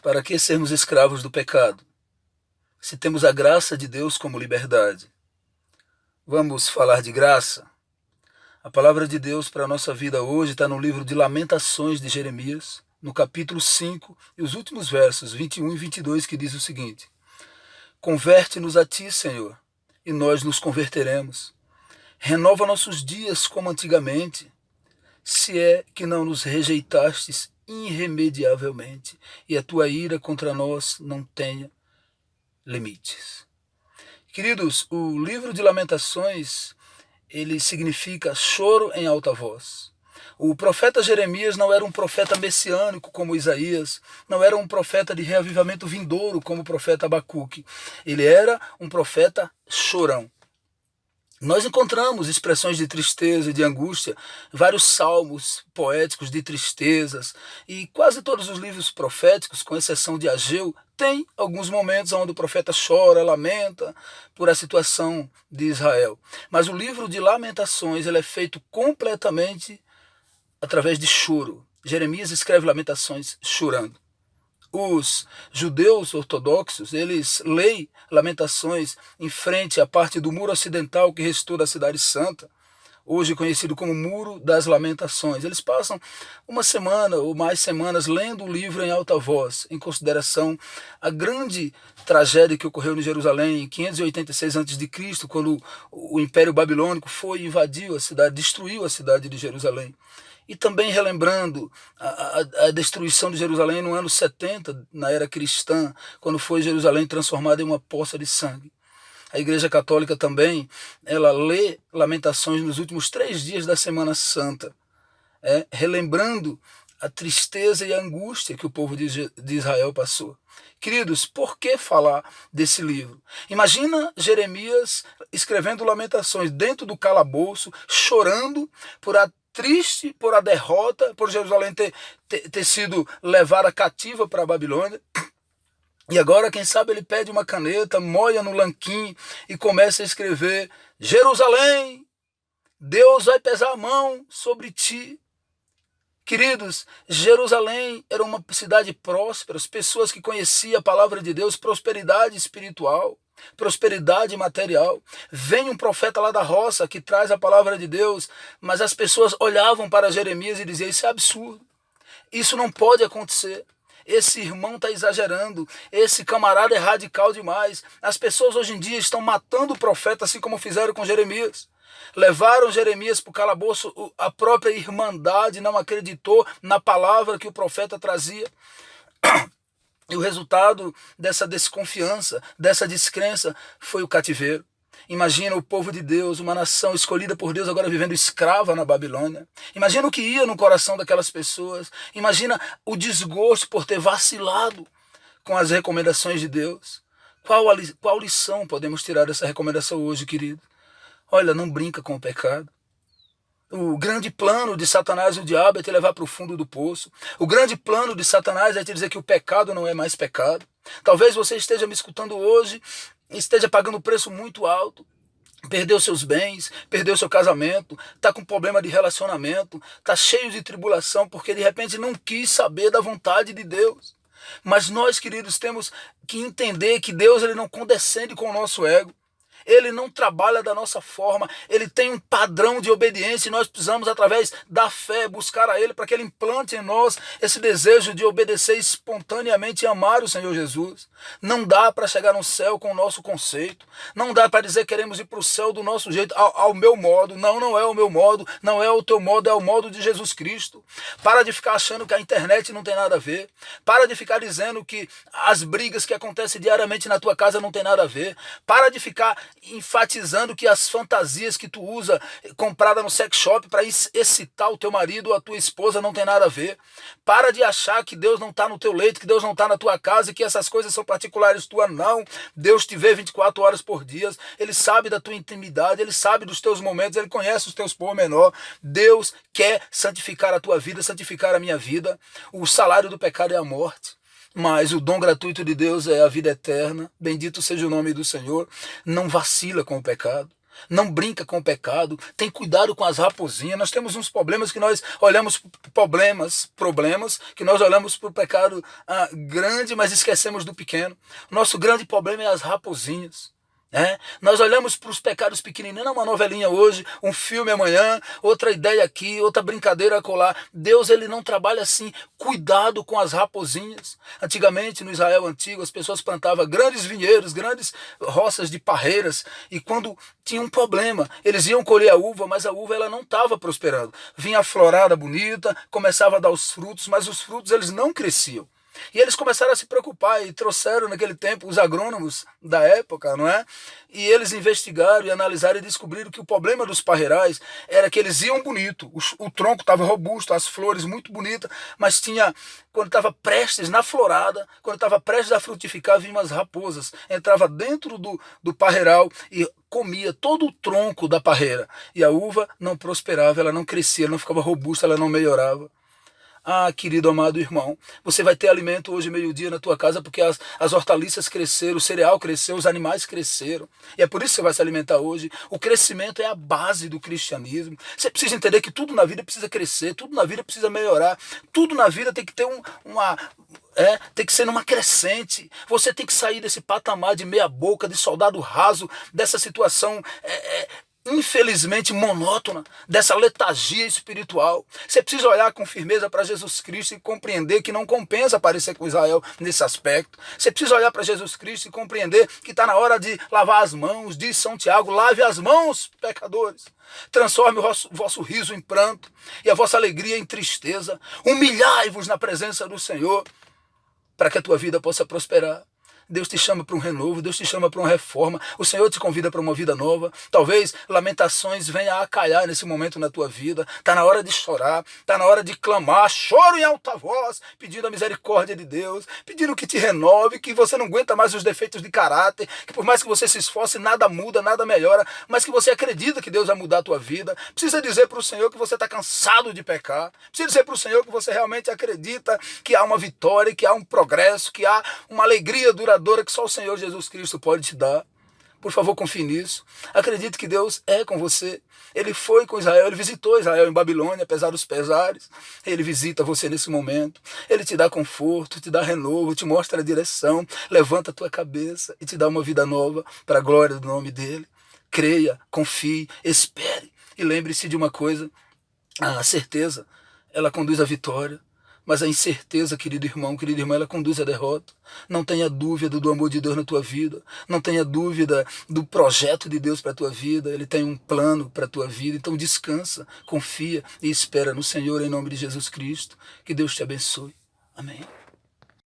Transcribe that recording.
Para que sermos escravos do pecado, se temos a graça de Deus como liberdade? Vamos falar de graça? A palavra de Deus para a nossa vida hoje está no livro de Lamentações de Jeremias, no capítulo 5, e os últimos versos, 21 e 22, que diz o seguinte: Converte-nos a ti, Senhor, e nós nos converteremos. Renova nossos dias como antigamente, se é que não nos rejeitastes irremediavelmente, e a tua ira contra nós não tenha limites. Queridos, o livro de Lamentações, ele significa choro em alta voz. O profeta Jeremias não era um profeta messiânico como Isaías, não era um profeta de reavivamento vindouro como o profeta Abacuque. Ele era um profeta chorão. Nós encontramos expressões de tristeza e de angústia, vários salmos poéticos de tristezas, e quase todos os livros proféticos, com exceção de Ageu, tem alguns momentos onde o profeta chora, lamenta por a situação de Israel. Mas o livro de Lamentações ele é feito completamente através de choro. Jeremias escreve Lamentações chorando. Os judeus ortodoxos, eles leem Lamentações em frente à parte do muro ocidental que restou da Cidade Santa, hoje conhecido como Muro das Lamentações. Eles passam uma semana ou mais semanas lendo o livro em alta voz, em consideração a grande tragédia que ocorreu em Jerusalém em 586 a.C., quando o Império Babilônico foi e invadiu a cidade, destruiu a cidade de Jerusalém. E também relembrando a destruição de Jerusalém no ano 70, na era cristã, quando foi Jerusalém transformada em uma poça de sangue. A Igreja Católica também, ela lê Lamentações nos últimos 3 dias da Semana Santa, relembrando a tristeza e a angústia que o povo de Israel passou. Queridos, por que falar desse livro? Imagina Jeremias escrevendo Lamentações dentro do calabouço, chorando triste por a derrota, por Jerusalém ter sido levada cativa para a Babilônia. E agora, quem sabe, ele pede uma caneta, molha no lanquim e começa a escrever: Jerusalém, Deus vai pesar a mão sobre ti. Queridos, Jerusalém era uma cidade próspera, as pessoas que conheciam a palavra de Deus, prosperidade espiritual, prosperidade material. Vem um profeta lá da roça que traz a palavra de Deus, mas as pessoas olhavam para Jeremias e diziam: isso é absurdo, isso não pode acontecer. Esse irmão está exagerando, esse camarada é radical demais. As pessoas hoje em dia estão matando o profeta, assim como fizeram com Jeremias. Levaram Jeremias para o calabouço, a própria irmandade não acreditou na palavra que o profeta trazia. E o resultado dessa desconfiança, dessa descrença, foi o cativeiro. Imagina o povo de Deus, uma nação escolhida por Deus, agora vivendo escrava na Babilônia. Imagina o que ia no coração daquelas pessoas. Imagina o desgosto por ter vacilado com as recomendações de Deus. Qual lição podemos tirar dessa recomendação hoje, querido? Olha, não brinca com o pecado. O grande plano de Satanás e o diabo é te levar para o fundo do poço. O grande plano de Satanás é te dizer que o pecado não é mais pecado. Talvez você esteja me escutando hoje e esteja pagando um preço muito alto. Perdeu seus bens, perdeu seu casamento, está com problema de relacionamento, está cheio de tribulação porque de repente não quis saber da vontade de Deus. Mas nós, queridos, temos que entender que Deus ele não condescende com o nosso ego. Ele não trabalha da nossa forma, ele tem um padrão de obediência e nós precisamos, através da fé, buscar a ele para que ele implante em nós esse desejo de obedecer espontaneamente e amar o Senhor Jesus. Não dá para chegar no céu com o nosso conceito, não dá para dizer que queremos ir para o céu do nosso jeito, ao meu modo. Não, não é o meu modo, não é o teu modo, é o modo de Jesus Cristo. Para de ficar achando que a internet não tem nada a ver, para de ficar dizendo que as brigas que acontecem diariamente na tua casa não tem nada a ver, para de ficar enfatizando que as fantasias que tu usa comprada no sex shop para excitar o teu marido ou a tua esposa não tem nada a ver. Para de achar que Deus não está no teu leito, que Deus não está na tua casa e que essas coisas são particulares tuas. Não, Deus te vê 24 horas por dia, Ele sabe da tua intimidade, Ele sabe dos teus momentos, Ele conhece os teus pormenores. Deus quer santificar a tua vida, santificar a minha vida. O salário do pecado é a morte, mas o dom gratuito de Deus é a vida eterna. Bendito seja o nome do Senhor. Não vacila com o pecado. Não brinca com o pecado, tem cuidado com as raposinhas. Nós temos uns problemas que nós olhamos problemas que nós olhamos para o pecado grande, mas esquecemos do pequeno. Nosso grande problema é as raposinhas. Nós olhamos para os pecados pequenininhos, uma novelinha hoje, um filme amanhã, outra ideia aqui, outra brincadeira acolá. Deus, ele não trabalha assim. Cuidado com as raposinhas. Antigamente, no Israel antigo, as pessoas plantavam grandes vinheiros, grandes roças de parreiras, e quando tinha um problema, eles iam colher a uva, mas a uva ela não estava prosperando. Vinha a florada bonita, começava a dar os frutos, mas os frutos eles não cresciam. E eles começaram a se preocupar e trouxeram naquele tempo os agrônomos da época, não é? E eles investigaram e analisaram e descobriram que o problema dos parreirais era que eles iam bonito, o tronco estava robusto, as flores muito bonitas, mas tinha, quando estava prestes na florada, quando estava prestes a frutificar, vinham umas raposas, entrava dentro do parreiral e comia todo o tronco da parreira. E a uva não prosperava, ela não crescia, ela não ficava robusta, ela não melhorava. Querido amado irmão, você vai ter alimento hoje meio-dia na tua casa porque as hortaliças cresceram, o cereal cresceu, os animais cresceram. E é por isso que você vai se alimentar hoje. O crescimento é a base do cristianismo. Você precisa entender que tudo na vida precisa crescer, tudo na vida precisa melhorar, tudo na vida tem que ter tem que ser numa crescente. Você tem que sair desse patamar de meia boca, de soldado raso, dessa situação infelizmente monótona, dessa letargia espiritual. Você precisa olhar com firmeza para Jesus Cristo e compreender que não compensa parecer com Israel nesse aspecto. Você precisa olhar para Jesus Cristo e compreender que está na hora de lavar as mãos. Diz São Tiago: lave as mãos, pecadores. Transforme o vosso riso em pranto e a vossa alegria em tristeza. Humilhai-vos na presença do Senhor para que a tua vida possa prosperar. Deus te chama para um renovo, Deus te chama para uma reforma, o Senhor te convida para uma vida nova. Talvez lamentações venham a calhar nesse momento na tua vida. Está na hora de chorar, está na hora de clamar, choro em alta voz, pedindo a misericórdia de Deus, pedindo que te renove, que você não aguenta mais os defeitos de caráter, que por mais que você se esforce, nada muda, nada melhora, mas que você acredita que Deus vai mudar a tua vida. Precisa dizer para o Senhor que você está cansado de pecar, precisa dizer para o Senhor que você realmente acredita que há uma vitória, que há um progresso, que há uma alegria duradoura que só o Senhor Jesus Cristo pode te dar. Por favor, confie nisso. Acredite que Deus é com você. Ele foi com Israel, ele visitou Israel em Babilônia, apesar dos pesares. Ele visita você nesse momento. Ele te dá conforto, te dá renovo, te mostra a direção, levanta a tua cabeça e te dá uma vida nova para a glória do nome dele. Creia, confie, espere. E lembre-se de uma coisa: a certeza, ela conduz à vitória. Mas a incerteza, querido irmão, querida irmã, ela conduz à derrota. Não tenha dúvida do amor de Deus na tua vida. Não tenha dúvida do projeto de Deus para a tua vida. Ele tem um plano para a tua vida. Então descansa, confia e espera no Senhor em nome de Jesus Cristo. Que Deus te abençoe. Amém.